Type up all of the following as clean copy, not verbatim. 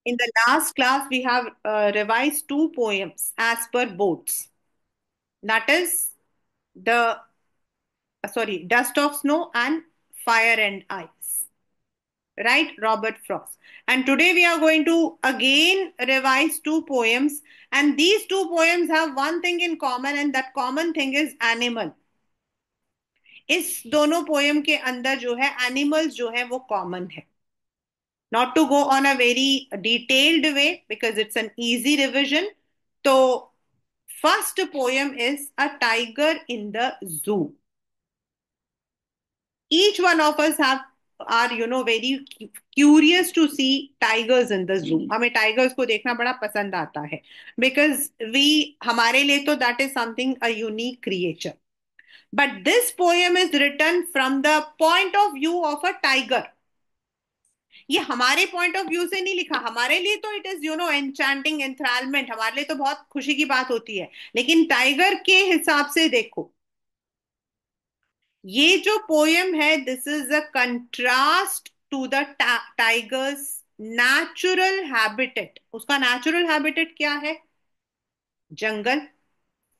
In the last class, we have revised two poems as per boards. That is the Dust of Snow and Fire and Ice. Right, Robert Frost. And today we are going to again revise two poems. And these two poems have one thing in common, and that common thing is animal. इस दोनों poem के अंदर जो है animals जो है वो common है. Not to go on a very detailed way because it's an easy revision. So, first poem is A Tiger in the Zoo. Each one of us have are very curious to see tigers in the zoo. हमें tigers को देखना बड़ा पसंद आता है because we हमारे लिए तो that is something a unique creature. But this poem is written from the point of view of a tiger. ये हमारे पॉइंट ऑफ व्यू से नहीं लिखा. हमारे लिए तो इट इज एन्चैंटिंग एंथ्रालमेंट, हमारे लिए तो बहुत खुशी की बात होती है. लेकिन टाइगर के हिसाब से देखो, ये जो पोयम है this is a contrast to the tiger's natural habitat. उसका नेचुरल हैबिटेट क्या है? जंगल,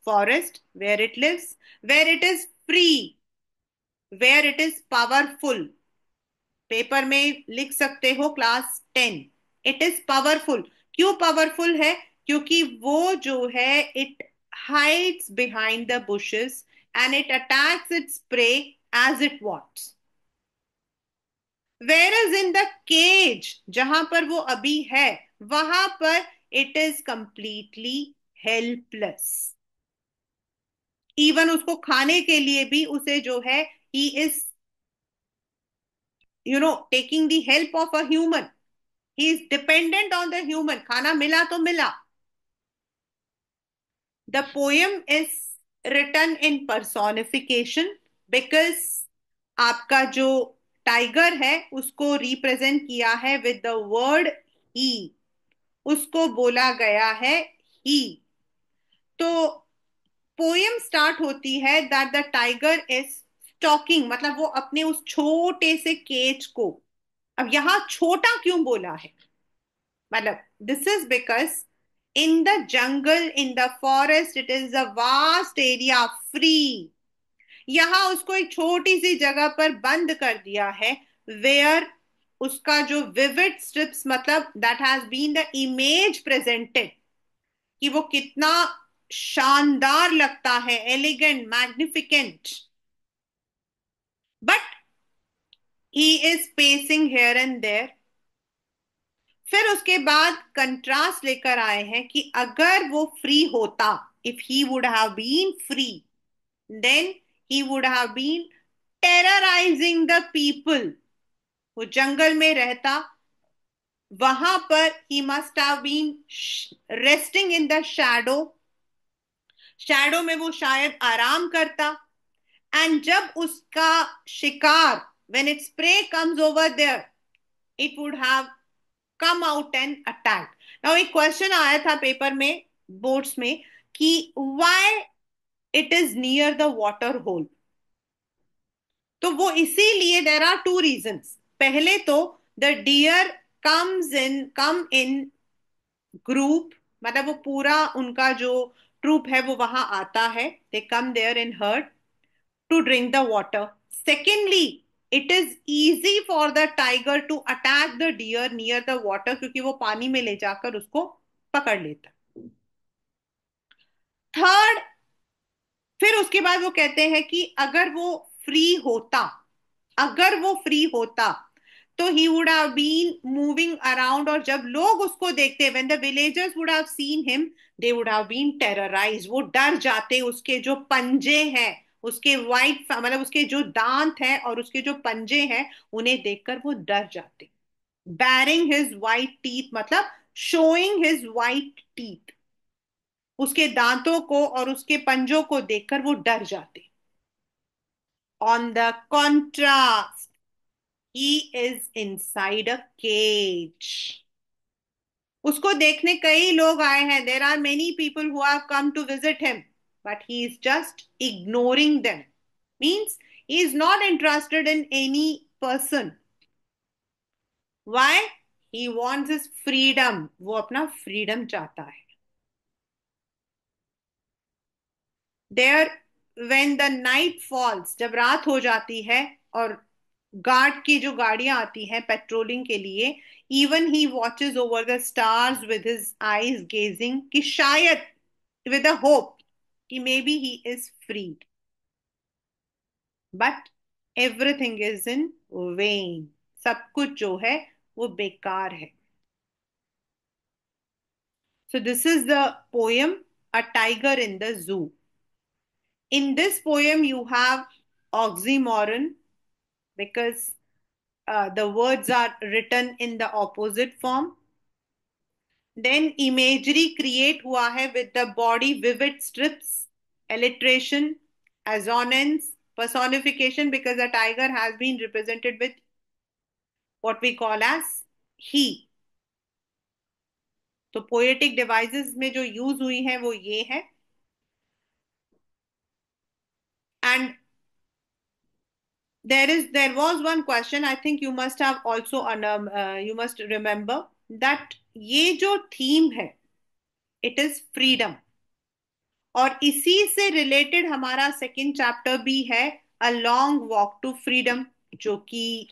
forest, where it lives, where it is free, where it is powerful. Paper में लिख सकते हो क्लास 10. It is powerful. क्यों पावरफुल है? क्योंकि वो जो है it hides behind the bushes and it attacks its prey as it wants. Where is in the cage, जहां पर वो अभी है वहां पर it is completely helpless. Even उसको खाने के लिए भी उसे जो है he is taking the help of a human. He is dependent on the human. खाना मिला तो मिला. The poem is written in personification because आपका जो टाइगर है उसको रिप्रेजेंट किया है विद द वर्ड ही. उसको बोला गया है ही. तो पोएम स्टार्ट होती है that the tiger is stalking, मतलब वो अपने उस छोटे से केज को. अब यहां छोटा क्यों बोला है? मतलब this is because in the jungle, in the forest, it is a vast area free. यहां उसको एक छोटी सी जगह पर बंद कर दिया है वेयर उसका जो विविड स्ट्रिप्स, मतलब that has been the image presented कि वो कितना शानदार लगता है, elegant, magnificent. But he is pacing here and there. फिर उसके बाद कंट्रास्ट लेकर आए हैं कि अगर वो फ्री होता, if he would have been free, then he would have been terrorising the people. वो जंगल में रहता, वहां पर he must have been resting in the shadow. Shadow में वो शायद आराम करता. एंड जब उसका शिकार, when its prey comes over there, it would have come out and attack. Now एक क्वेश्चन आया था पेपर में, बोर्ड्स में, कि why it is near the water hole. तो वो इसीलिए, देर आर टू रीजंस. पहले तो the deer come in group, मतलब वो पूरा उनका जो ट्रूप है वो वहां आता है. They come there in herd to drink the water. Secondly, it is easy for the tiger to attack the deer near the water, क्योंकि वो पानी में ले जाकर उसको पकड़ लेता. थर्ड, फिर उसके बाद वो कहते हैं कि अगर वो फ्री होता, अगर वो फ्री होता तो he would have been moving around. और जब लोग उसको देखते, when the villagers would have seen him, they would have been terrorise. वो डर जाते. उसके जो पंजे हैं, उसके वाइट, मतलब उसके जो दांत हैं और उसके जो पंजे हैं, उन्हें देखकर वो डर जाते. बैरिंग हिज वाइट टीथ, मतलब शोइंग हिज वाइट टीथ. उसके दांतों को और उसके पंजों को देखकर वो डर जाते. On the contrast, he is inside a cage. उसको देखने कई लोग आए हैं. There are many people who have come to visit him, but he is just ignoring them. Means he is not interested in any person. Why? He wants his freedom, वो अपना freedom चाहता है। There, when the night falls, जब रात हो जाती है और गार्ड की जो गाड़ियां आती हैं पेट्रोलिंग के लिए, even he watches over the stars with his eyes gazing, कि शायद विद अ होप कि may be he is freed, but everything is in vain, सब कुछ जो है वो बेकार है। So this is the poem a tiger in the zoo. In this poem, you have oxymoron because the words are written in the opposite form. Then imagery create हुआ है with the body vivid strips, alliteration, assonance, personification because the tiger has been represented with what we call as he. तो poetic devices में जो use हुई है वो ये है। And there was one question I think you must have also you must remember that ये जो थीम है it is freedom, और इसी से रिलेटेड हमारा सेकंड चैप्टर भी है, a long walk to freedom, जो कि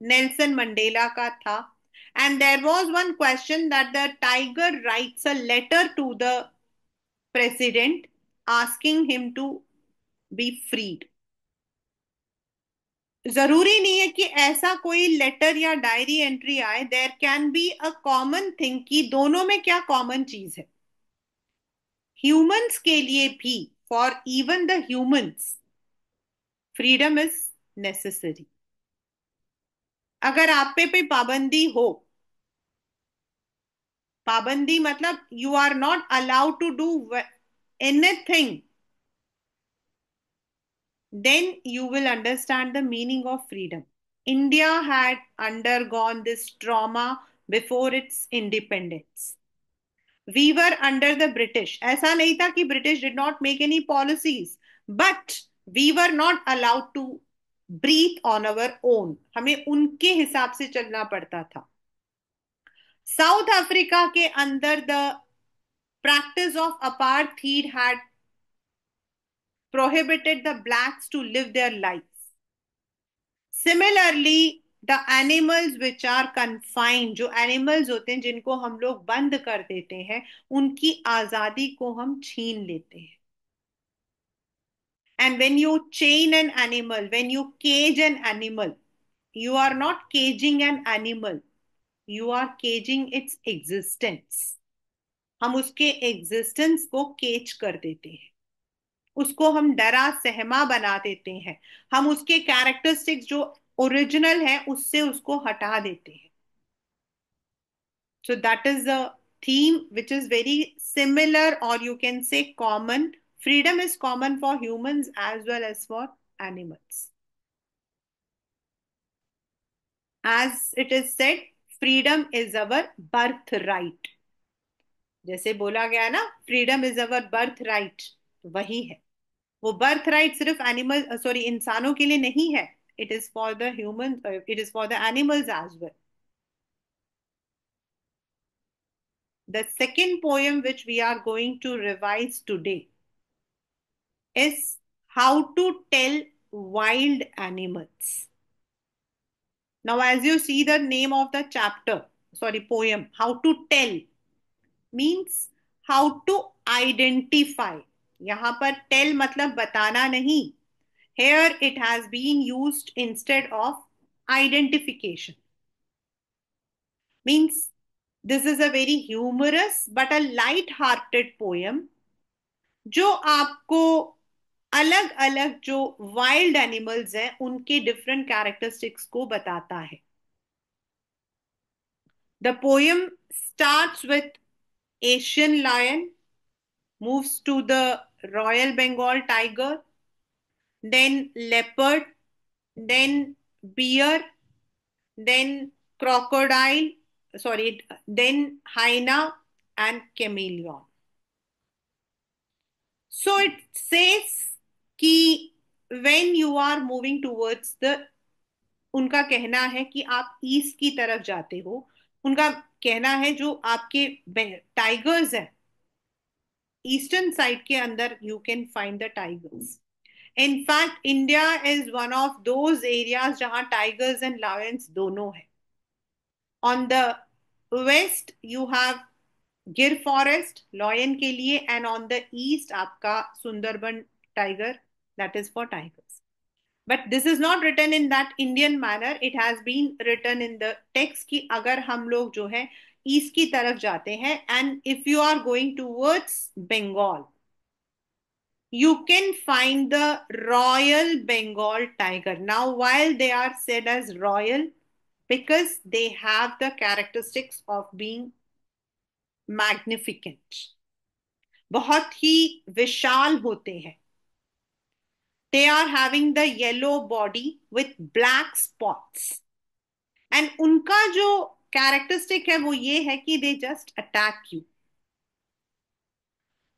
नेल्सन मंडेला का था। And there was one question that the tiger writes a letter to the president asking him to be freed. जरूरी नहीं है कि ऐसा कोई लेटर या डायरी एंट्री आए, there can be a common thing, कि दोनों में क्या कॉमन चीज है। ह्यूमंस के लिए भी, for even the humans, freedom is necessary. अगर आप पे कोई पाबंदी हो, पाबंदी मतलब you are not allowed to do anything, then you will understand the meaning of freedom. India had undergone this trauma before its independence. We were under the British. ऐसा नहीं था कि British did not make any policies, but we were not allowed to breathe on our own. हमें उनके हिसाब से चलना पड़ता था। साउथ अफ्रीका के अंदर the practice of apartheid had prohibited the blacks to live their lives. Similarly, the animals which are confined, जो एनिमल्स होते हैं जिनको हम लोग बंद कर देते हैं, उनकी आजादी को हम छीन लेते हैं। And when you chain an animal, when you cage an animal, you are not caging an animal, you are caging its existence. हम उसके एग्जिस्टेंस को केज कर देते हैं, उसको हम डरा सहमा बना देते हैं, हम उसके कैरेक्टरिस्टिक्स जो ओरिजिनल है उससे उसको हटा देते हैं। So that is the theme which is very similar, or you can say common. Freedom is common for humans as well as for animals. As it is said, freedom is our birthright. जैसे बोला गया ना, freedom is our birth right, वही है। वो birth right सिर्फ animal sorry इंसानों के लिए नहीं है, it is for the human, it is for the animals as well. The second poem which we are going to revise today is How to Tell Wild Animals. Now, as you see the name of the chapter, sorry, poem, How to Tell means how to identify. यहाँ पर tell मतलब बताना नहीं. Here it has been used instead of identification. Means this is a very humorous but a light-hearted poem जो आपको अलग अलग जो वाइल्ड एनिमल्स हैं उनके डिफरेंट कैरेक्टरिस्टिक्स को बताता है। The poem starts with Asian lion, moves to the royal Bengal tiger, then leopard, then bear, then crocodile, sorry, then hyena and chameleon. So it says कि when you are moving towards the, उनका कहना है कि आप east की तरफ जाते हो उनका कहना है जो आपके टाइगर्स हैं, ईस्टर्न साइड के अंदर you can find the tigers. In fact India is one of those areas जहां टाइगर्स एंड लायंस दोनों है. On the west you have Gir forest lion के लिए, एंड ऑन द ईस्ट आपका Sundarban tiger, that is for tigers. But this is not written in that Indian manner, it has been written in the text कि अगर हम लोग जो है east की तरफ जाते हैं, and if you are going towards Bengal, you can find the Royal Bengal tiger. Now, while they are said as royal, because they have the characteristics of being magnificent, बहुत ही विशाल होते हैं. They are having the yellow body with black spots. And उनका जो characteristic है वो ये है कि they just attack you.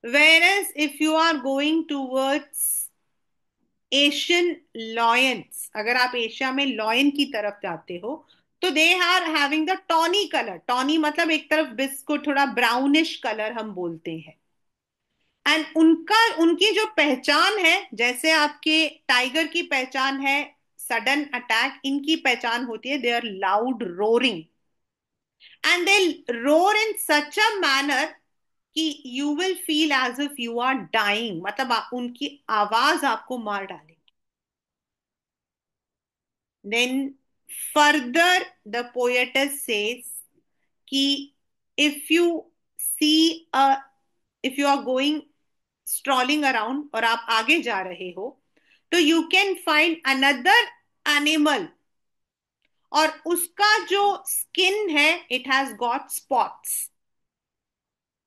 Whereas if you are going towards Asian lions, अगर आप एशिया में लॉयन की तरफ जाते हो, तो they are having the tawny colour. Tawny मतलब एक तरफ बिस्कुट, थोड़ा ब्राउनिश कलर हम बोलते हैं. एंड उनका उनकी जो पहचान है, जैसे आपके टाइगर की पहचान है सडन अटैक, इनकी पहचान होती है they are loud roaring. And they roar in such a manner कि you will feel as if you are dying, मतलब उनकी आवाज आपको मार डालेगी. Then further the poetess says कि if you see a, if you are going strolling around और आप आगे जा रहे हो, तो you can find another animal, और उसका जो स्किन है it has got spots,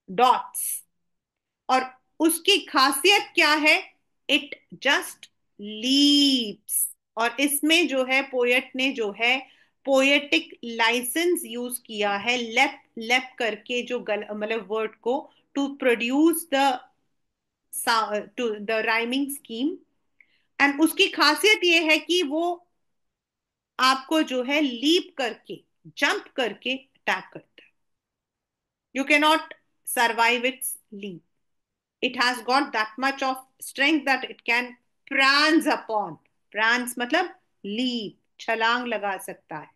dots. और उसकी खासियत क्या है? It just leaps. और इसमें जो है पोएट ने जो है पोएटिक लाइसेंस यूज किया है, लेप लेप करके जो गल मतलब वर्ड को, to produce the to the rhyming scheme. And उसकी खासियत ये है कि वो आपको जो है लीप करके, जंप करके अटैक करता है. You can not survive its leap. It has got that much of strength that it can prance upon. Prance मतलब leap, छलांग लगा सकता है.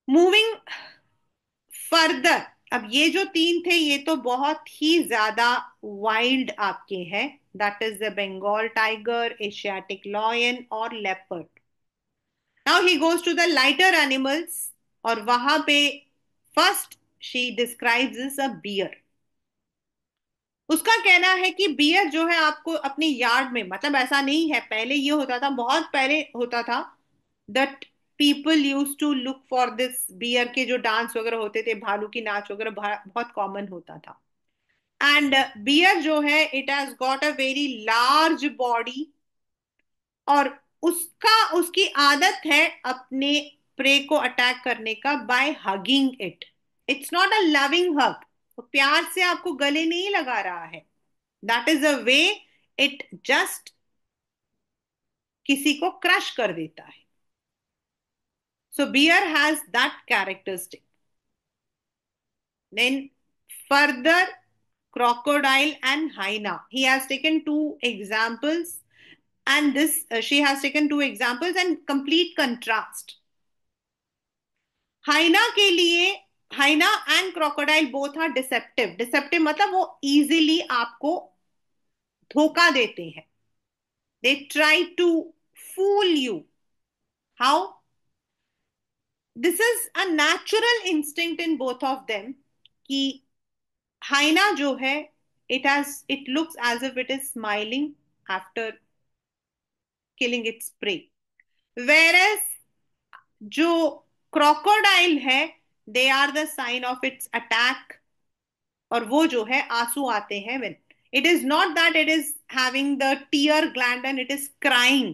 Moving further, अब ये जो तीन थे ये तो बहुत ही ज्यादा वाइल्ड आपके हैं. That is the Bengal tiger, Asiatic lion और leopard. Now he goes to the lighter animals, और वहां पे first she describes is a bear. उसका कहना है कि बियर जो है आपको अपने यार्ड में, मतलब ऐसा नहीं है, पहले ये होता था, बहुत पहले होता था, that people use to look for this bear के जो डांस वगैरह होते थे, भालू की नाच वगैरह बहुत कॉमन होता था. एंड बियर जो है it has got a very large body, और उसकी आदत है अपने प्रे को अटैक करने का by hugging it. It's not a loving hug, वो प्यार से आपको गले नहीं लगा रहा है. That is a way it just किसी को क्रश कर देता है. So bear has that characteristic. Then further crocodile and hyena, he has taken two examples, and this she has taken two examples and complete contrast. Hyena के लिए, hyena and crocodile both are deceptive. Deceptive मतलब वो easily आपको धोखा देते हैं. They try to fool you. How? This is a natural instinct in both of them कि hyena जो है it looks as if it is smiling after killing its prey. Whereas जो क्रोकोडाइल है, they are the sign of its attack, और वो जो है आंसू आते हैं when it is not that it is having the tear gland and it is crying.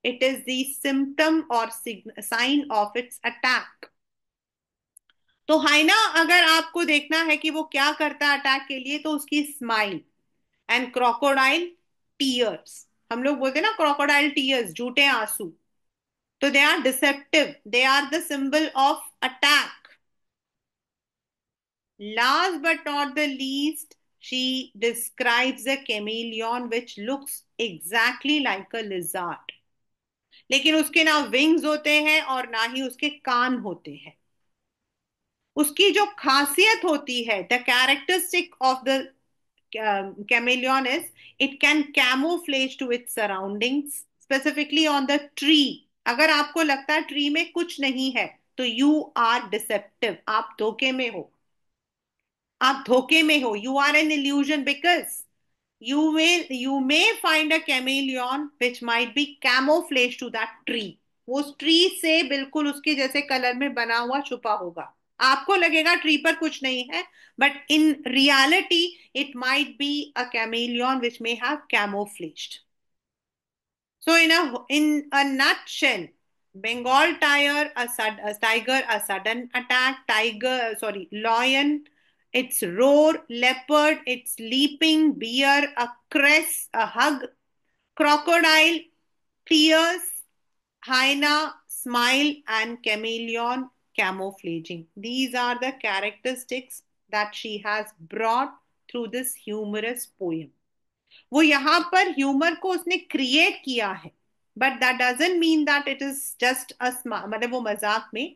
It is the symptom or sign of its attack. तो हाइना अगर आपको देखना है कि वो क्या करता है अटैक के लिए, तो उसकी स्माइल. एंड क्रोकोडाइल टीयर्स, हम लोग बोलते हैं ना क्रोकोडाइल टीयर्स, झूठे आंसू. तो they are deceptive, they are the symbol of attack. Last but not the least, she describes a chameleon which looks exactly like a lizard. लेकिन उसके ना विंग्स होते हैं और ना ही उसके कान होते हैं. उसकी जो खासियत होती है, the characteristic of the chameleon is it can camouflage to its surroundings, specifically on the tree. अगर आपको लगता है ट्री में कुछ नहीं है, तो यू आर डिसेप्टिव, आप धोखे में हो. आप धोखे में हो. You are an illusion because you may find a chameleon which might be camouflage to that tree. वो उस ट्री से बिल्कुल उसके जैसे कलर में बना हुआ छुपा होगा. आपको लगेगा ट्री पर कुछ नहीं है, but in reality it might be a chameleon which may have camouflaged. So in a nutshell, Bengal tiger, a sudden attack, lion, its roar, leopard, its leaping, bear, a crest, a hug, crocodile, tears, hyena, smile, and chameleon, camouflaging. These are the characteristics that she has brought through this humorous poem. वो यहाँ पर humour को उसने create किया है, but that doesn't mean that it is just a मतलब वो मजाक में.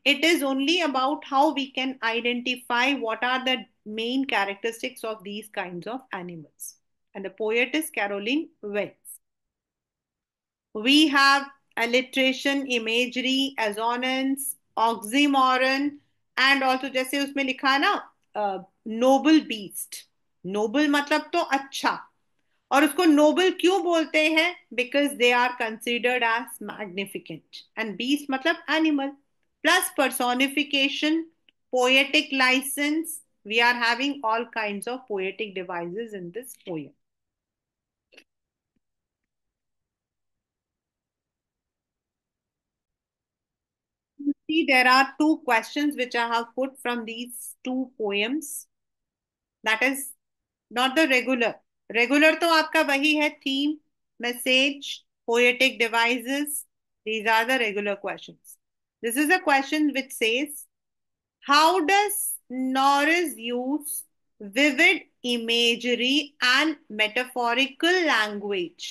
It is only about how we can identify what are the main characteristics of these kinds of animals. And the poet is Caroline Wells. We have alliteration, imagery, assonance, oxymoron, and also जैसे उसमें लिखा है ना, Nobel beast. Nobel मतलब तो अच्छा. और उसको नोबल क्यों बोलते हैं? Because they are considered as magnificent. And beast मतलब animal. Plus personification, poetic license. We are having all kinds of poetic devices in this poem. See, there are two questions which I have put from these two poems. That is not the regular. Regular तो आपका वही है, theme, message, poetic devices. These are the regular questions. This is a question which says, how does Norris use vivid imagery and metaphorical language?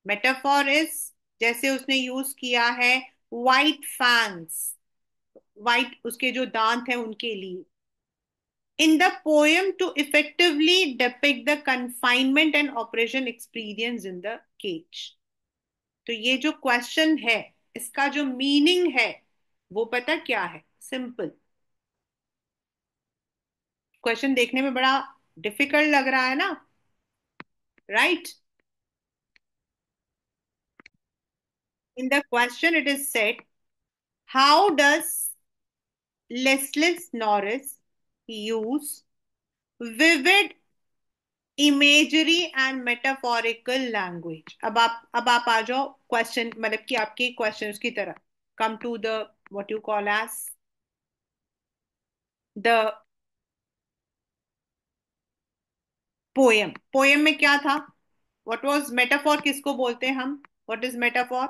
Metaphor is जैसे उसने use किया है white fangs, white उसके जो दांत हैं उनके लिए, in the poem to effectively depict the confinement and operation experience in the cage. तो ये जो क्वेश्चन है, इसका जो मीनिंग है, वो पता क्या है? सिंपल. क्वेश्चन देखने में बड़ा डिफिकल्ट लग रहा है ना, right? In the question it is said, how does Leslie Norris use vivid imagery and metaphorical language. अब आप आ जाओ क्वेश्चन, मतलब कि आपके क्वेश्चंस की तरह. Come to the what you call as the poem. Poem में क्या था? What was metaphor? किसको बोलते हैं हम? What is metaphor?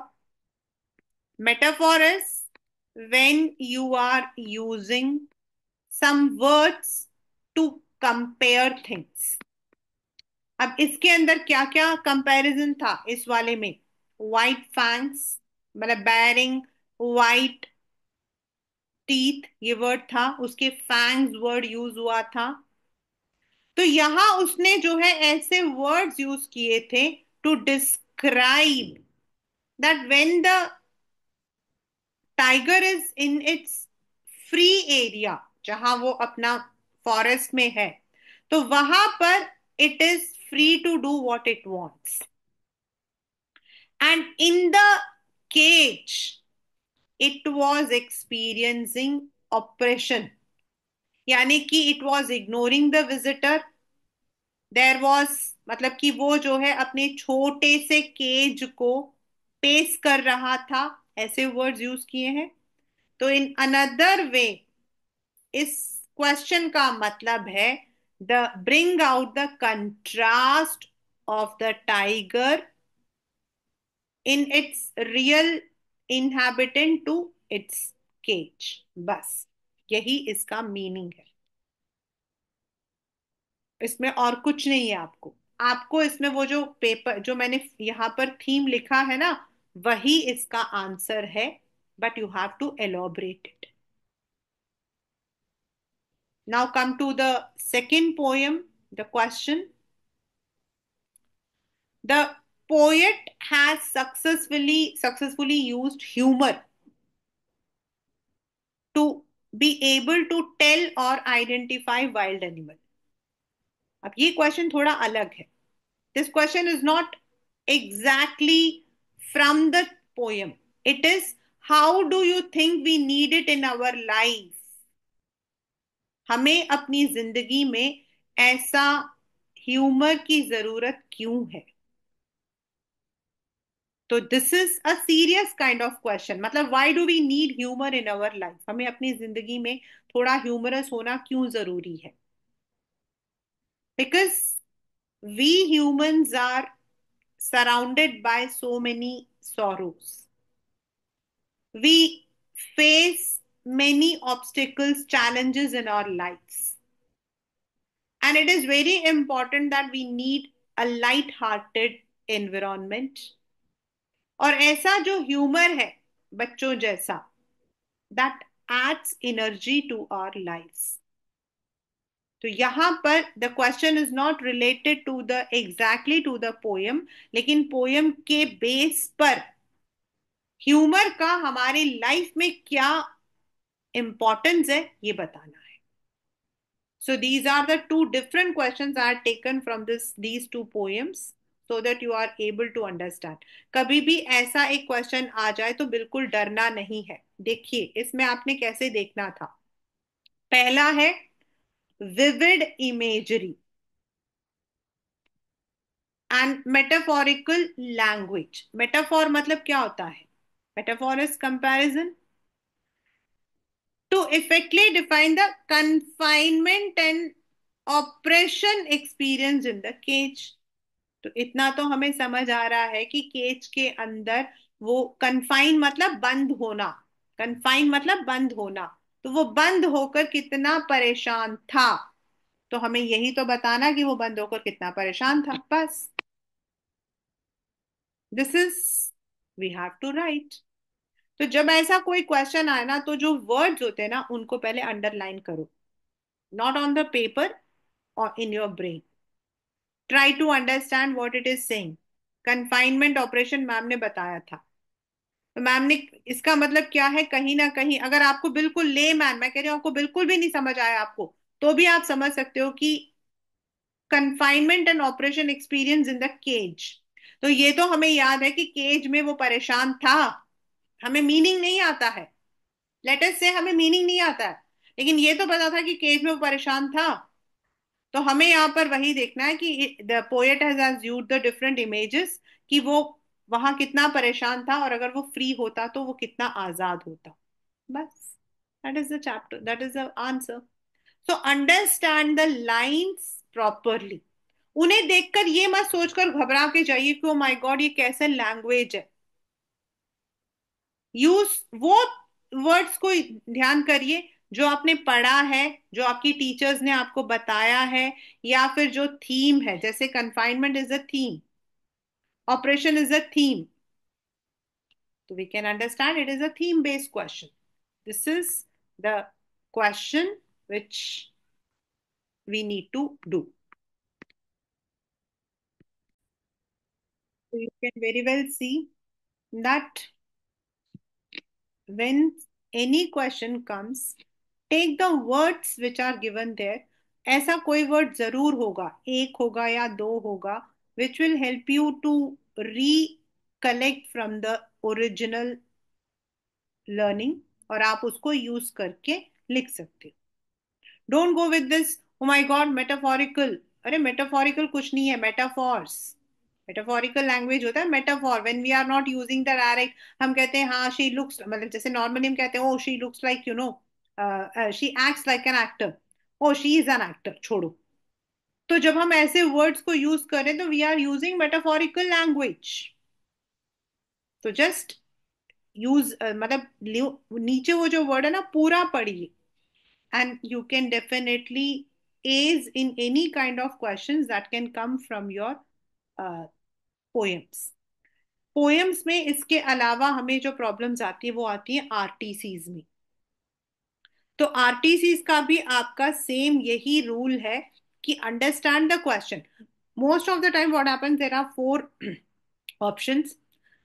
Metaphor is when you are using some words to compare things. अब इसके अंदर क्या क्या कंपैरिजन था इस वाले में? वाइट फैंग्स, मतलब बैरिंग वाइट टीथ, ये वर्ड था. उसके फैंग्स वर्ड यूज हुआ था. तो यहां उसने जो है ऐसे वर्ड्स यूज किए थे to describe that when the tiger is in its free area, जहां वो अपना फॉरेस्ट में है, तो वहां पर it is free to do what it wants. And in the cage it was experiencing operation, यानी कि it was ignoring the visitor. There was, मतलब कि वो जो है अपने छोटे से केज को पेस कर रहा था. ऐसे वर्ड्स यूज किए हैं. तो इन अनदर वे, इस क्वेश्चन का मतलब है the bring out the contrast of the tiger in its real inhabitant to its cage. बस यही इसका मीनिंग है। इसमें और कुछ नहीं है। आपको आपको इसमें वो जो पेपर जो मैंने यहाँ पर थीम लिखा है ना, वही इसका आंसर है। But you have to elaborate it. Now come to the second poem. The question: the poet has successfully used humor to be able to tell or identify wild animal. अब ये question थोड़ा अलग है। This question is not exactly from the poem. It is, how do you think we need it in our life? हमें अपनी जिंदगी में ऐसा ह्यूमर की जरूरत क्यों है? तो this is a serious kind of question. मतलब why do we need humour in our life? हमें अपनी जिंदगी में थोड़ा ह्यूमरस होना क्यों जरूरी है? Because we humans are surrounded by so many sorrows. We face many obstacles, challenges in our lives. And it is very important that we need a light-hearted environment. और ऐसा जो ह्यूमर है बच्चों जैसा, that adds energy to our lives. तो यहाँ पर the question is not related to the exactly to the poem, लेकिन पोयम के बेस पर ह्यूमर का हमारी लाइफ में क्या इंपॉर्टेंस है ये बताना है। So these are the two different questions I taken from these two poems, so that you are able to understand. कभी भी ऐसा एक क्वेश्चन आ जाए तो बिल्कुल डरना नहीं है। देखिए इसमें आपने कैसे देखना था। पहला है vivid imagery and metaphorical language. Metaphor मतलब क्या होता है? Metaphor is comparison to effectively define the confinement and oppression experienced in the cage। तो इतना तो हमें समझ आ रहा है कि केज के अंदर वो कन्फाइन मतलब बंद होना। कन्फाइन मतलब बंद होना। तो वो बंद होकर कितना परेशान था, तो हमें यही तो बताना कि वो बंद होकर कितना परेशान था। बस this is, we have to write. तो जब ऐसा कोई क्वेश्चन आए ना, तो जो वर्ड्स होते हैं ना उनको पहले अंडरलाइन करो, not on the paper or in your brain. Try to understand what it is saying. Confinement operation ma'am ने बताया था। तो मैम ने इसका मतलब क्या है, कहीं ना कहीं अगर आपको बिल्कुल ले मैन, मैं कह रही हूँ आपको बिल्कुल भी नहीं समझ आया आपको, तो भी आप समझ सकते हो कि confinement and operation experience in the cage. तो ये तो हमें याद है कि केज में वो परेशान था। हमें मीनिंग नहीं आता है, लेटर से हमें मीनिंग नहीं आता है, लेकिन ये तो पता था कि केज में वो परेशान था। तो हमें यहाँ पर वही देखना है कि the poet has used the different images, कि वो वहां कितना परेशान था, और अगर वो फ्री होता तो वो कितना आजाद होता। बस that is the chapter, that is the answer. So understand the lines properly. उन्हें देखकर ये मत सोचकर घबरा के जाइए कि ओ माय गॉड ये कैसे लैंग्वेज है। यूज वो वर्ड्स को ध्यान करिए जो आपने पढ़ा है, जो आपकी टीचर्स ने आपको बताया है, या फिर जो थीम है। जैसे confinement is a theme, operation is a theme, तो we can understand it is a theme based question. This is the question which we need to do. So you can very well see that when any question comes, take the words which are given there। ऐसा कोई word जरूर होगा, एक होगा या दो होगा, which will help you to recollect from the original learning, और आप उसको यूज करके लिख सकते हो। Don't go with this oh my god metaphorical. अरे मेटाफोरिकल कुछ नहीं है, मेटाफॉर्स। मेटाफोरिकल लैंग्वेज होता है metaphor, when we are not using the direct. हम कहते हैं हाँ शी लुक्स, मतलब जैसे नॉर्मली हम कहते हैं oh she looks like you know, she acts like an actor, oh she is an actor, छोड़ो। तो जब हम ऐसे वर्ड्स को यूज करें तो we are using metaphorical language. तो जस्ट यूज मतलब नीचे वो जो वर्ड है ना पूरा पढ़िए, and you can definitely as in any kind of questions that can come from your poems. Poems में इसके अलावा हमें जो प्रॉब्लम्स आती है वो आती है आरटीसीज में। तो आरटीसीज का भी आपका सेम यही रूल है कि understand the question. Most of the time what happens, there are four options.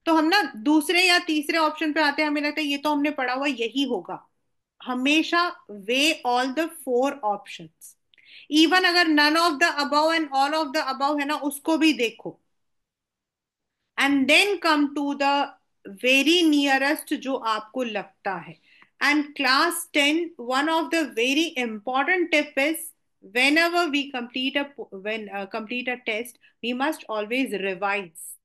तो हम ना दूसरे या तीसरे ऑप्शन पे आते हैं, हमें लगता है ये तो हमने पढ़ा हुआ यही होगा। हमेशा weigh all the four options, even अगर none of the above and all of the above है ना, उसको भी देखो, and then come to the very nearest जो आपको लगता है। And class 10, one of the very important tip is, whenever we complete a complete a test, we must always revise।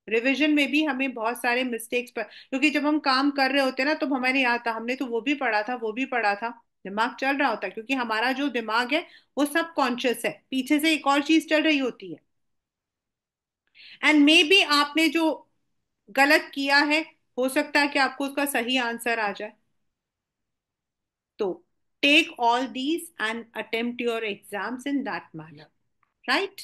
Revision में भी हमें बहुत सारे मिस्टेक्स पर, क्योंकि जब हम काम कर रहे होते हैं ना तो हमें याद था हमने तो वो भी पढ़ा था, वो भी पढ़ा था, दिमाग चल रहा होता है, क्योंकि हमारा जो दिमाग है वो सब कॉन्शियस है, पीछे से एक और चीज चल रही होती है। एंड मे बी आपने जो गलत किया है, हो सकता है कि आपको उसका सही आंसर आ जाए। तो take all these and attempt your exams in that manner, right.